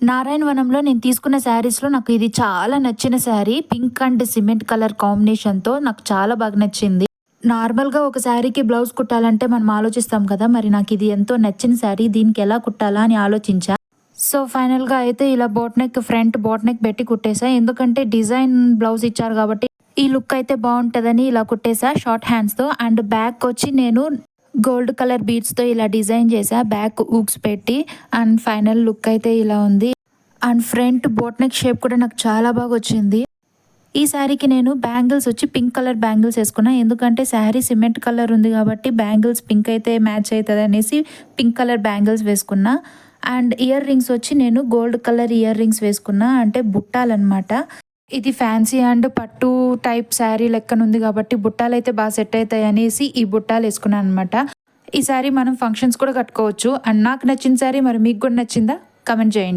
నారాయణవనంలో నేను తీసుకున్న శారీస్‌లో నాకు ఇది చాలా నచ్చిన sari. Pink and cement colour కాంబినేషన్‌తో నాకు చాలా బాగా నచ్చింది. నార్మల్‌గా ఒక శారీకి బ్లౌజ్ కుట్టాలంటే మనం ఆలోచిస్తాం కదా! మరి నాకిది ఎంతో నచ్చిన శారీ. దీనికెలా కుట్టాలా అని ఆలోచించా. సో, ఫైనల్‌గా అయితే ఇలా boat neck front boat neck పెట్టి కుట్టేసా. ఎందుకంటే డిజైన్ బ్లౌజ్ ఇచ్చారు కాబట్టి ఈ లుక్ అయితే బావుంటదని ఇలా కుట్టేసా షార్ట్ హ్యాండ్స్‌తో. అండ్ బ్యాకొచ్చి నేను గోల్డ్ కలర్ బీడ్స్‌తో ఇలా డిజైన్ చేశా. బ్యాక్ హూక్స్ పెట్టి అండ్ ఫైనల్ లుక్ అయితే ఇలా ఉంది. And front boat neck shape కూడా నాకు చాలా బాగొచ్చింది. ఈ శారీకి నేను బ్యాంగిల్స్ వచ్చి పింక్ కలర్ బ్యాంగిల్స్ ఏసుకున్నా. ఎందుకంటే శారీ సిమెంట్ కలర్ ఉంది కాబట్టి బ్యాంగిల్స్ పింక్ అయితే మ్యాచ్ అయితదనేసి పింక్ కలర్ బ్యాంగిల్స్ వేసుకున్నా. అండ్ ఇయర్ రింగ్స్ వచ్చి నేను గోల్డ్ కలర్ ఇయర్ రింగ్స్ వేసుకున్నా. అంటే బుట్టాలనమాట. ఇది ఫ్యాన్సీ అండ్ పట్టు టైప్ శారీ లెక్కనుంది కాబట్టి బుట్టాలైతే బాగా సెట్ అయితాయనేసి ఈ బుట్టాలేసుకున్నాననమాట. ఈ శారీ మనం ఫంక్షన్స్ కూడా కట్టుకోవచ్చు. అండ్ నాకు నచ్చిన శారీ మరి మీకు కూడా నచ్చిందా? కామెంట్ చేయండి.